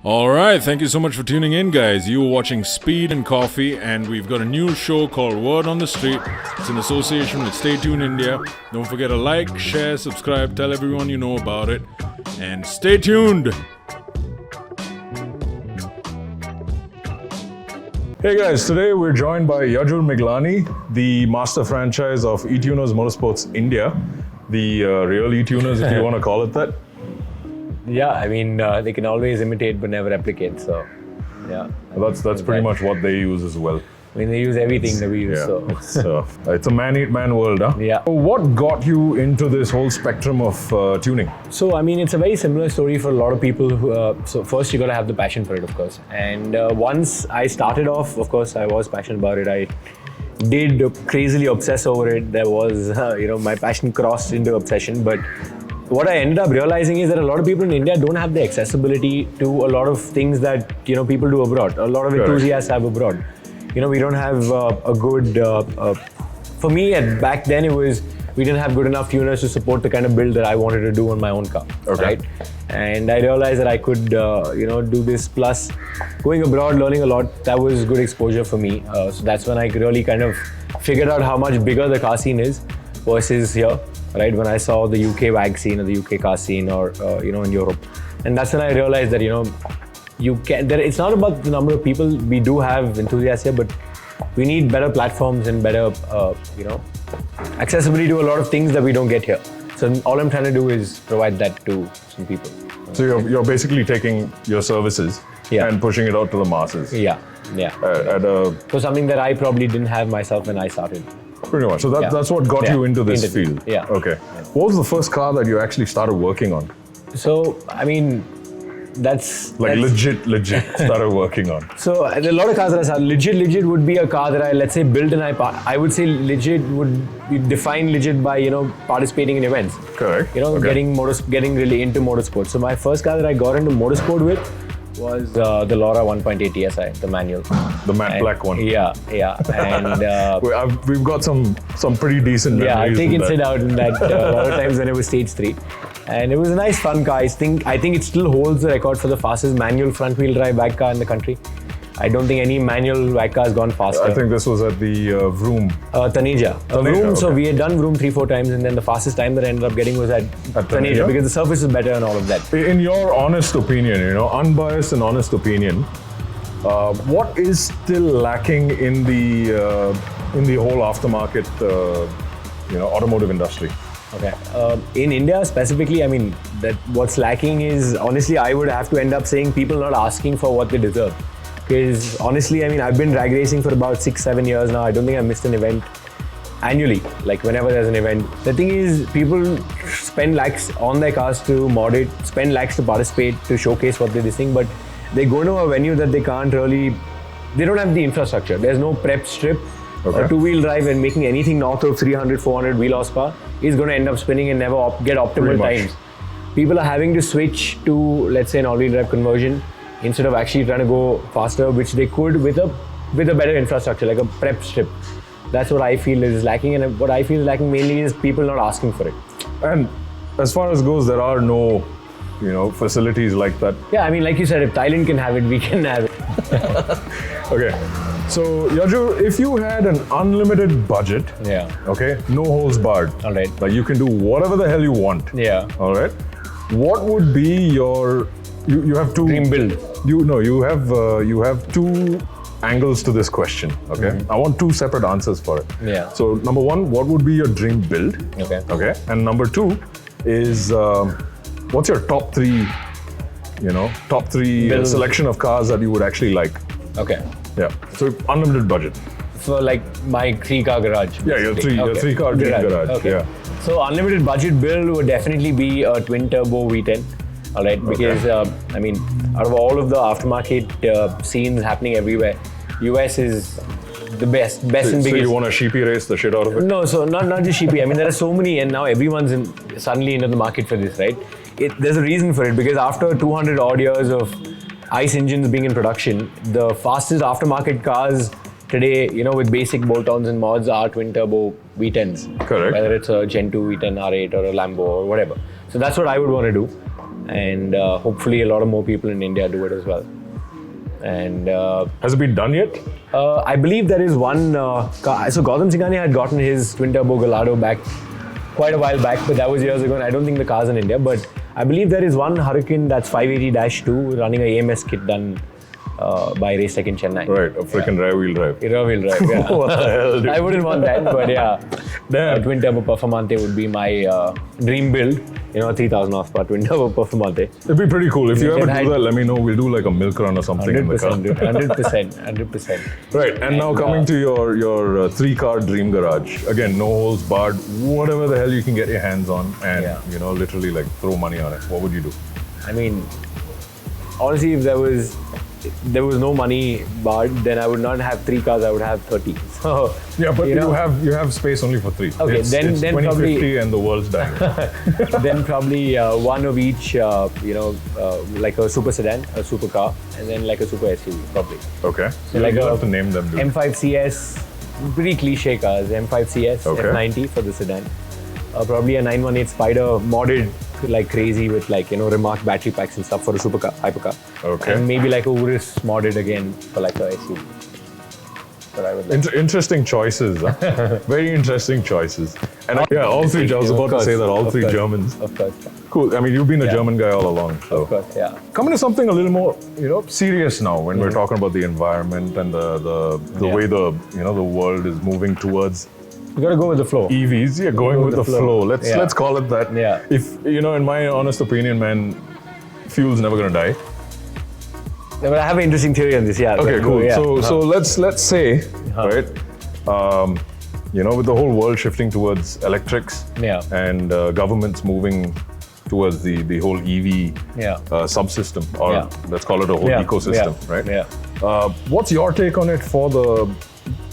All right, thank you so much for tuning in, guys. You were watching Speed and Coffee, and we've got a new show called Word on the Street. It's in association with Stay Tuned India. Don't forget to like, share, subscribe, tell everyone you know about it, and stay tuned. Hey guys, today we're joined by Yajur Miglani, the master franchise of E-tuners Motorsports India, the real E-tuners, if you want to call it that. Yeah, I mean, they can always imitate but never replicate, so yeah. That's pretty much what they use as well. I mean, they use everything that we use, so it's a man-eat-man world, huh? Yeah. So what got you into this whole spectrum of tuning? So, I mean, it's a very similar story for a lot of people. So first, you got to have the passion for it, of course. And once I started off, of course, I was passionate about it. I did crazily obsess over it. There was, my passion crossed into obsession, but what I ended up realizing is that a lot of people in India don't have the accessibility to a lot of things that people do abroad. A lot of enthusiasts have abroad. We don't have a good. For me, back then we didn't have good enough tuners to support the kind of build that I wanted to do on my own car, right? And I realized that I could, do this. Plus, going abroad, learning a lot. That was good exposure for me. So that's when I really kind of figured out how much bigger the car scene is versus here. Right, when I saw the UK WAG scene or the UK car scene or in Europe, and that's when I realized that you can. It's not about the number of people. We do have enthusiasts here, but we need better platforms and better accessibility to a lot of things that we don't get here. So all I'm trying to do is provide that to some people. So you're basically taking your services and pushing it out to the masses. Yeah. For something that I probably didn't have myself when I started. Pretty much. So that's what got you into this field. Yeah. Okay. What was the first car that you actually started working on? So, I mean, that's legit started working on. So a lot of cars that I started, legit would be a car that I, let's say, built and I would say legit would be defined legit by, participating in events. Correct. Getting really into motorsport. So my first car that I got into motorsport with was the Laura 1.8 TSI, the manual. The matte black one. Yeah. And we've got some pretty decent memories. Yeah, I've taken sit out in that a lot of times when it was stage 3. And it was a nice fun car. I think it still holds the record for the fastest manual front wheel drive WAG car in the country. I don't think any manual WAG car has gone faster. I think this was at the Vroom. Taneja. Vroom, so we had done Vroom 3-4 times, and then the fastest time that I ended up getting was at Taneja because the surface is better and all of that. In your honest opinion, unbiased and honest opinion, what is still lacking in the whole aftermarket, automotive industry? Okay. In India specifically, I mean, that what's lacking is, honestly, I would have to end up saying people not asking for what they deserve. Because honestly, I mean, I've been drag racing for about 6-7 years now. I don't think I missed an event annually, like whenever there's an event. The thing is, people spend lakhs on their cars to mod it, spend lakhs to participate, to showcase what they're doing, but they go to a venue that they don't have the infrastructure. There's no prep strip. A two-wheel drive and making anything north of 300, 400 wheel horsepower is going to end up spinning and never get optimal times. People are having to switch to, let's say, an all-wheel drive conversion instead of actually trying to go faster, which they could with a better infrastructure, like a prep strip. That's what I feel is lacking, and what I feel is lacking mainly is people not asking for it. And as far as goes, there are no, facilities like that. Yeah, I mean, like you said, if Thailand can have it, we can have it. Okay. So, Yajur, if you had an unlimited budget, no holds barred. All right. Like you can do whatever the hell you want. Yeah. All right. What would be your? You have two dream build. You have two angles to this question. Okay. Mm-hmm. I want two separate answers for it. Yeah. So, number one, what would be your dream build? Okay. Okay. And number two is what's your top three selection of cars that you would actually like? Okay. Yeah. So unlimited budget. For like my 3-car garage. Yeah, your 3-car dream garage. Okay. Yeah. So unlimited budget build would definitely be a twin turbo V10. All right, because I mean, out of all of the aftermarket scenes happening everywhere, US is the best and biggest. So you want to sheepy race the shit out of it? No, so not just sheepy. I mean, there are so many, and now everyone's suddenly into the market for this, right? There's a reason for it, because after 200 odd years of ICE engines being in production, the fastest aftermarket cars today, with basic bolt-ons and mods are twin turbo V10s. Correct. Whether it's a Gen 2 V10 R8 or a Lambo or whatever. So that's what I would want to do. and hopefully a lot of more people in India do it as well. And Has it been done yet? I believe there is one car. So Gautam Singhania had gotten his twin turbo Gallardo back quite a while back, but that was years ago, and I don't think the car's in India. But I believe there is one Hurricane that's 580-2 running a AMS kit done by Racetech in Chennai. Right, a freaking rear-wheel drive. Rear-wheel drive, yeah. What the hell, dude? I wouldn't want that, but yeah. Damn. A twin turbo Performante would be my dream build. You know, 3000 horsepower twin turbo Performante. It'd be pretty cool. If you ever can do that, let me know. We'll do like a milk run or something in the car. 100%, dude. 100%. Right, and now coming to your three-car dream garage. Again, no holes barred, whatever the hell you can get your hands on, and you know, literally like throw money on it. What would you do? I mean, honestly, if there was no money barred, then I would not have 3 cars. I would have 30. So Yeah, but you know, you have space only for 3. Okay, it's then 2050 probably and the world's dying. then probably one of each. Like a super sedan, a super car, and then like a super SUV, probably. Okay, So like you'll a have to name them, dude. M5 CS, pretty cliche cars. M5 CS, Okay. F90 for the sedan. Probably a 918 Spider modded like crazy with like, you know, remarked battery packs and stuff for a supercar, hypercar. Okay. And maybe like a Urus modded again for like a SUV. But I would like. Interesting choices, huh? Very interesting choices. And yeah, all three. I was about to say that all three Germans. Of course. Cool. I mean, you've been a German guy all along, so. Of course, yeah. Coming to something a little more, you know, serious now when we're talking about the environment and the way the world is moving towards You gotta go with the flow. EVs. Yeah, going with the flow. Let's call it that. Yeah. If you know, in my honest opinion, man, fuel's never gonna die. Yeah, but I have an interesting theory on this. Yeah. Okay, go, cool. yeah. So let's say, right, you know, with the whole world shifting towards electrics, and governments moving towards the whole EV subsystem, or let's call it a whole ecosystem, right? Yeah. What's your take on it for the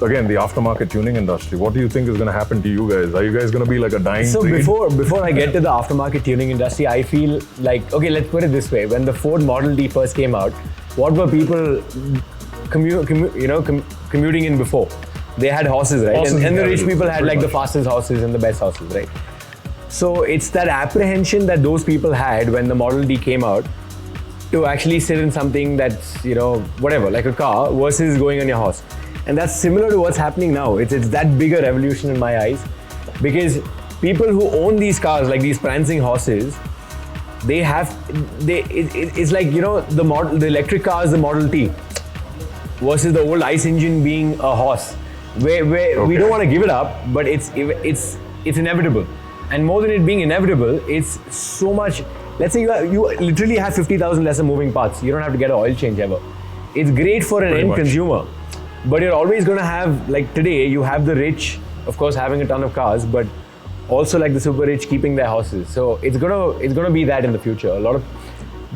aftermarket tuning industry? What do you think is going to happen to you guys? Are you guys going to be like a dying So breed? before I get to the aftermarket tuning industry, I feel like, okay, let's put it this way. When the Ford Model T first came out, what were people commuting in before? They had horses, right? Horses and the rich carriages, people had like pretty the fastest horses and the best horses, right? So it's that apprehension that those people had when the Model T came out to actually sit in something that's, you know, whatever, like a car versus going on your horse. And that's similar to what's happening now. It's that bigger revolution in my eyes, because people who own these cars, like these prancing horses, it's like, you know, the electric car is the Model T versus the old ICE engine being a horse, where we don't want to give it up, but it's inevitable. And more than it being inevitable, it's so much. Let's say you literally have 50,000 lesser moving parts. You don't have to get an oil change ever. It's great for an end consumer, but you're always going to have, like today, you have the rich, of course, having a ton of cars, but also like the super rich keeping their horses. So it's gonna be that in the future. A lot of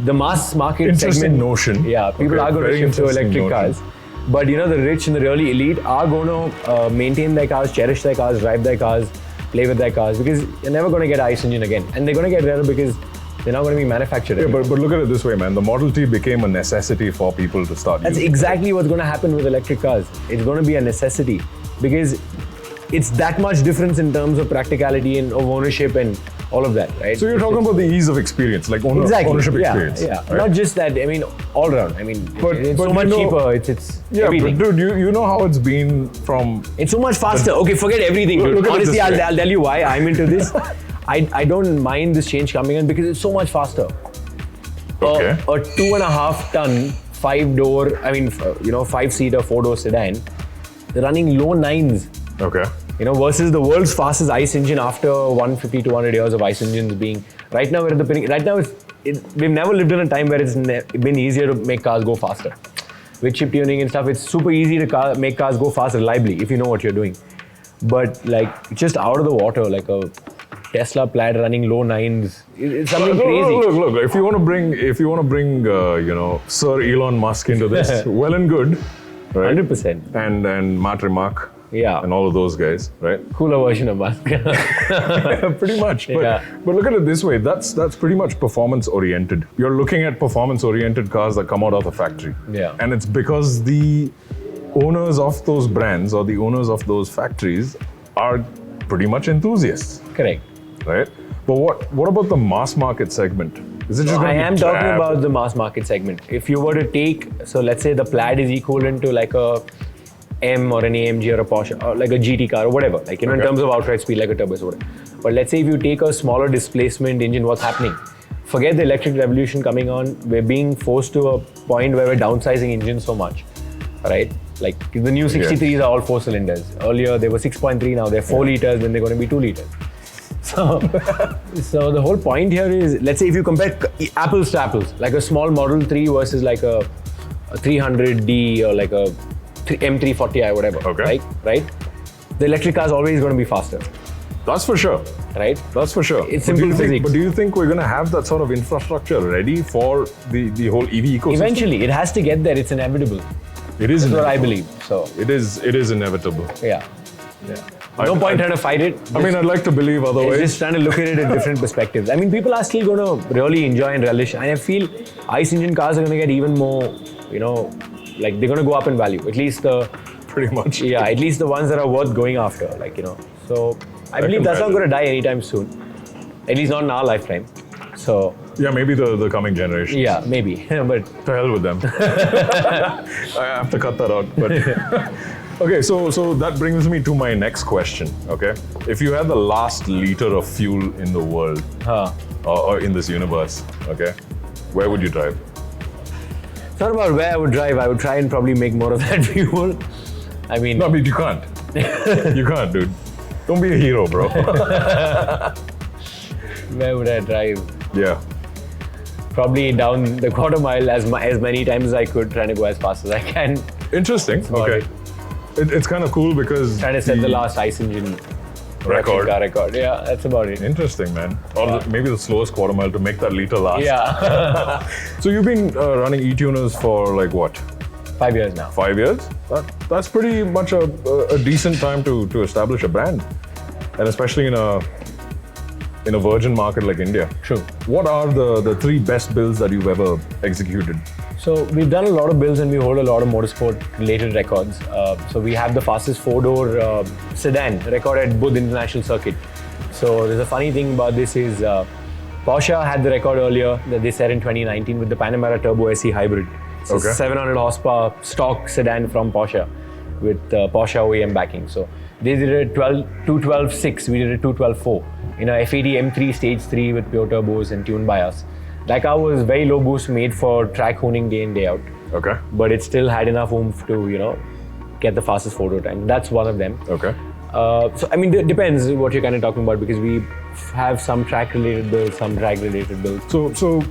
the mass market Interesting segment, notion. Yeah, people are going to shift to electric cars. But you know, the rich and the really elite are going to maintain their cars, cherish their cars, drive their cars, play with their cars, because you're never going to get an ICE engine again. And they're going to get rarer because they're not going to be manufactured Yeah, anymore. but look at it this way, man. The Model T became a necessity for people to start That's using. exactly what's going to happen with electric cars. It's going to be a necessity because it's that much difference in terms of practicality and of ownership and all of that, right? So you're talking about the ease of experience, like ownership experience. Yeah, right? not just that. I mean, all around. I mean, it's so much cheaper. It's everything. But dude, you know how it's been from. It's so much faster. Okay, forget everything, dude. Look at it Honestly, this way. I'll tell you why I'm into this. I don't mind this change coming in because it's so much faster. Okay. A 2.5 ton, 5-door, 5-seater, 4-door sedan, running low 9s. Okay. You know, versus the world's fastest ICE engine after 150, 200 years of ICE engines being. Right now, we're at the pinnacle. Right now, we've never lived in a time where it's been easier to make cars go faster. With chip tuning and stuff, it's super easy to make cars go fast reliably if you know what you're doing. But like, just out of the water, like a Tesla Plaid running low 9s, it's something crazy. Look. If you want to bring, Sir Elon Musk into this, well and good, right? 100%. And Matt Remark. Yeah. And all of those guys, right? Cooler version of Musk. Pretty much. But look at it this way. That's pretty much performance oriented. You're looking at performance oriented cars that come out of the factory. Yeah. And it's because the owners of those brands or the owners of those factories are pretty much enthusiasts. Correct. Right? But what about the mass market segment? Is it just I going to be am talking drab? about the mass market segment. If you were to take, so let's say the Plaid is equivalent to like a M or an AMG or a Porsche or like a GT car or whatever, like, you know, in terms of outright speed, like a turbo or whatever. But let's say if you take a smaller displacement engine, what's happening? Forget the electric revolution coming on. We're being forced to a point where we're downsizing engines so much, right? Like the new 63s are all 4 cylinders. Earlier they were 6.3, now they're 4 liters, then they're going to be 2 liters. So, so the whole point here is, let's say if you compare apples to apples, like a small Model 3 versus like a 300D or like a M340i, whatever, Okay. right? The electric car is always going to be faster, That's for sure. right? That's for sure. It's But do simple you think- physics. But do you think we're going to have that sort of infrastructure ready for the whole EV ecosystem? Eventually, it has to get there. It's inevitable. It is That's what I inevitable. believe. So, It is inevitable. yeah. No point trying to fight it. I mean, I'd like to believe It's otherwise. just trying to look at it in different perspectives. I mean, people are still going to really enjoy and relish. And I feel ICE engine cars are going to get even more, you know, like they're going to go up in value. At least Pretty much. at least the ones that are worth going after, like, you know. So I believe that's not going to die anytime soon. At least not in our lifetime. So Yeah, maybe the coming generation. yeah, maybe. But To hell with them. I have to cut that out. But okay, so that brings me to my next question. Okay, if you had the last liter of fuel in the world or in this universe, okay, where would you drive? it's not about where I would drive. I would try and probably make more of that fuel. I mean, No, but you can't. You can't, dude. Don't be a hero, bro. where would I drive? Yeah. Probably down the quarter mile as many times as I could, trying to go as fast as I can. Interesting. about Okay. It's kind of cool because Trying to set the last ICE engine record. car record. Yeah, that's about it. Interesting, man. Or maybe the slowest quarter mile to make that liter last. Yeah. So you've been running E-tuners for like what? 5 years now. 5 years? That's pretty much a decent time to establish a brand, and especially in a virgin market like India. True. What are the 3 best builds that you've ever executed? So we've done a lot of builds and we hold a lot of motorsport related records. So we have the fastest 4-door sedan record at Budh International Circuit. So there's a funny thing about this is Porsche had the record earlier that they set in 2019 with the Panamera Turbo SE Hybrid. So Okay. 700 horsepower stock sedan from Porsche with Porsche OEM backing. So they did a 212.6, we did a 212.4 in a F80 M3 Stage 3 with pure turbos and tuned by us. That car was very low boost, made for track honing day in, day out. Okay. But it still had enough oomph to, you know, get the fastest 4-door time. That's one of them. Okay. So, I mean, it depends what you're kind of talking about because we have some track related builds, some drag related builds. So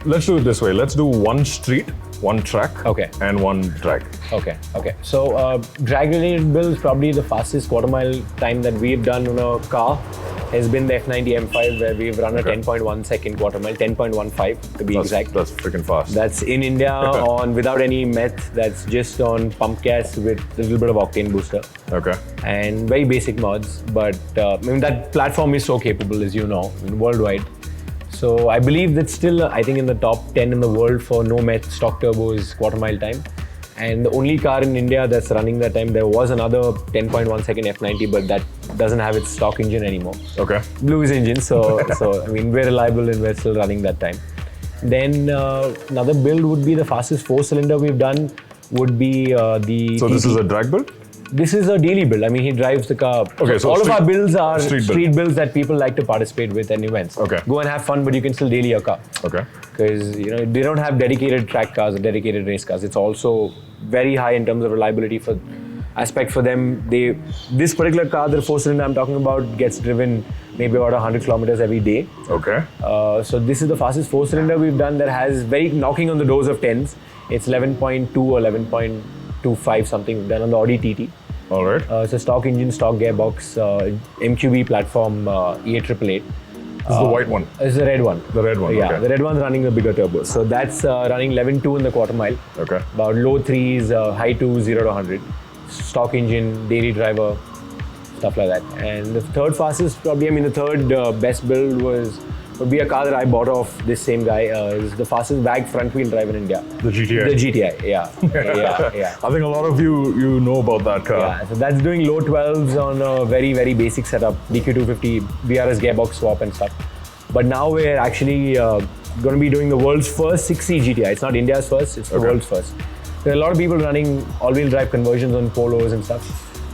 let's do it this way. Let's do 1 street, 1 track, Okay. and 1 drag. Okay. So, drag related builds, probably the fastest quarter mile time that we've done on a car has been the F90 M5, where we've run a Okay. 10.1 second quarter mile, 10.15 to be exact. That's freaking fast. That's in India on without any meth. That's just on pump gas with a little bit of octane booster Okay. and very basic mods. But I mean, that platform is so capable, as you know, worldwide. So I believe that's still, I think, in the top 10 in the world for no meth stock turbos quarter mile time. And the only car in India that's running that time, there was another 10.1 second F90, but that doesn't have its stock engine anymore. Okay. Blues engine, so I mean, we're reliable and we're still running that time. Then another build would be the fastest 4-cylinder we've done would be the So this TT. is a drag build? This is a daily build. I mean, he drives the car. Okay, so all of street- our builds are street street, build. builds that people like to participate with and events. Okay. Go and have fun, but you can still daily your car. Okay. Because, you know, they don't have dedicated track cars or dedicated race cars. It's also very high in terms of reliability for aspect for them. This particular car, the 4-cylinder I'm talking about, gets driven maybe about 100 kilometers every day. Okay. So this is the fastest 4-cylinder we've done that has very knocking on the doors of 10s. It's 11.2 or 11.25 something we've done on the Audi TT. All right. It's a stock engine, stock gearbox, MQB platform, E888. This is the white one. It's the red one. The red one, Yeah, okay. the red one's running the bigger turbo. So that's running 11.2 in the quarter mile. Okay. About low 3s, high 2s, 0 to 100. Stock engine, daily driver, stuff like that. And the third fastest, probably, I mean, the third best build would be a car that I bought off this same guy. Is the fastest bag front wheel drive in India. The GTR. The GTI, yeah. yeah. I think a lot of you know about that car. Yeah, so that's doing low 12s on a very, very basic setup, DQ250, VRS gearbox swap and stuff. But now we're actually going to be doing the world's first 6C GTR. It's not India's first, it's the world's first. There are a lot of people running all-wheel drive conversions on Polos and stuff.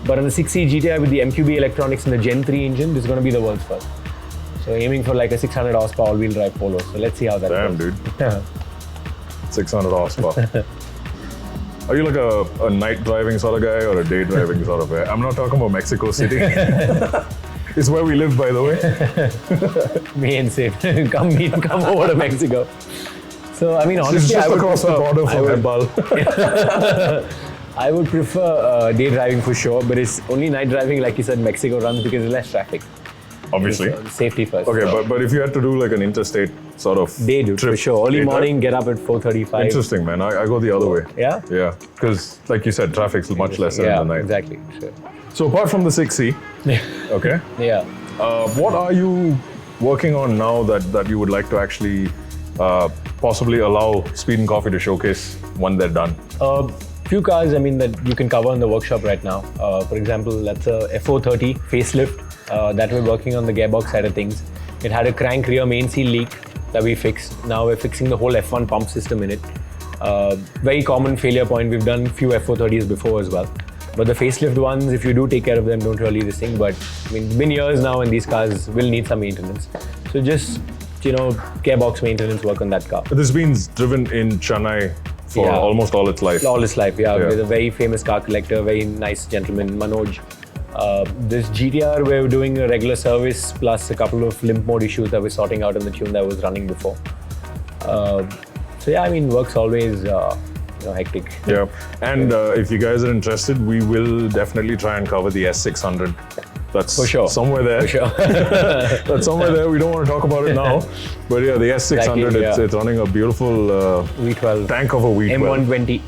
But on the 6C GTR with the MQB electronics and the Gen 3 engine, this is going to be the world's first. So aiming for like a 600 horsepower all-wheel drive Polo. So let's see how that Damn, goes. dude. 600 horsepower. Are you like a night driving sort of guy or a day driving sort of guy? I'm not talking about Mexico City. It's where we live, by the way. Me and Sid, come over to Mexico. So I mean, honestly, It's just across the border from Hebbal. I would prefer day driving for sure, but it's only night driving, like you said, Mexico runs because there's less traffic. Obviously. So safety first. Okay, but if you had to do like an interstate sort of Day dude, trip, for sure. Early day morning, get up at 4:35. Interesting, man. I go the other way. Yeah? Yeah, because like you said, traffic's much lesser in the night. Exactly. Sure. So apart from the 6C, okay, Yeah. what are you working on now that you would like to actually possibly allow Speed and Coffee to showcase when they're done? Few cars, I mean, that you can cover in the workshop right now. For example, that's a F430 facelift that we're working on the gearbox side of things. It had a crank rear main seal leak that we fixed. Now we're fixing the whole F1 pump system in it. Very common failure point. We've done few F430s before as well. But the facelift ones, if you do take care of them, don't really this thing. But I mean, it's been years now and these cars will need some maintenance. So just, gearbox maintenance work on that car. This has been driven in Chennai for almost all its life. All his life, with a very famous car collector, very nice gentleman, Manoj. This GTR, we're doing a regular service plus a couple of limp mode issues that we're sorting out in the tune that was running before. So yeah, I mean, work's always hectic. Yeah, and if you guys are interested, we will definitely try and cover the S600. That's for sure. Somewhere there. For sure. That's somewhere there. We don't want to talk about it now. But yeah, the S600, it's running a beautiful V12. tank of a V12. M120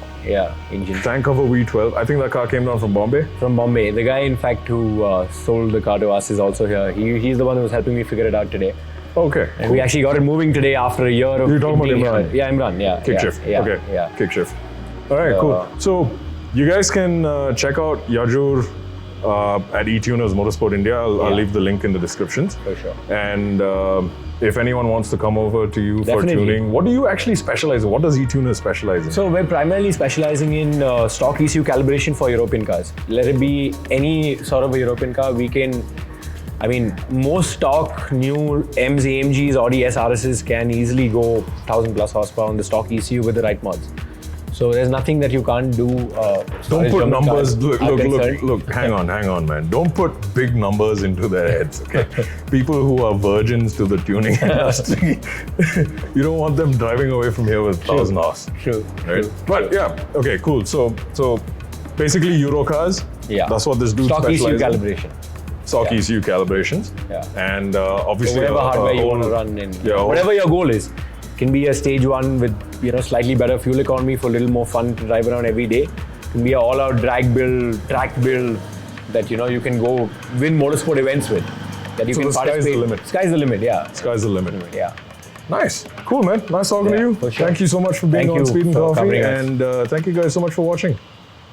engine. Tank of a V12. I think that car came down from Bombay. From Bombay. The guy, in fact, who sold the car to us is also here. He's the one who was helping me figure it out today. Okay. And cool. we actually got it moving today after a year of You're talking about being Imran? Yeah, Imran, yeah. Kick shift. Okay. Yeah. Kick shift. All right, cool. So you guys can check out Yajur at E-tuners Motorsport India. I'll leave the link in the descriptions. For sure. And if anyone wants to come over to you for tuning, what do you actually specialize in? What does E-tuners specialize in? So we're primarily specializing in stock ECU calibration for European cars. Let it be any sort of a European car, most stock new M's, AMGs, Audi SRSs can easily go 1000 plus horsepower on the stock ECU with the right mods. So there's nothing that you can't do. Don't put numbers. Look. Hang on, man. Don't put big numbers into their heads. Okay, people who are virgins to the tuning industry, you don't want them driving away from here with 1000 horse. True. Right. True. But yeah, okay, cool. So basically Euro cars. Yeah. That's what this dude stock specializes ECU in. calibration. Stock ECU calibrations. Yeah. And obviously whatever hardware you want to run in. Whatever your goal is. Can be a stage one with slightly better fuel economy for a little more fun to drive around every day. Can be an all-out drag build, track build that you can go win motorsport events with. That you can participate. Sky's the limit. Sky's the limit, yeah. Sky's the limit. Yeah. Nice, cool, man. Nice talking to you. For sure. Thank you so much for being on Speed and Coffee, covering us. and thank you guys so much for watching.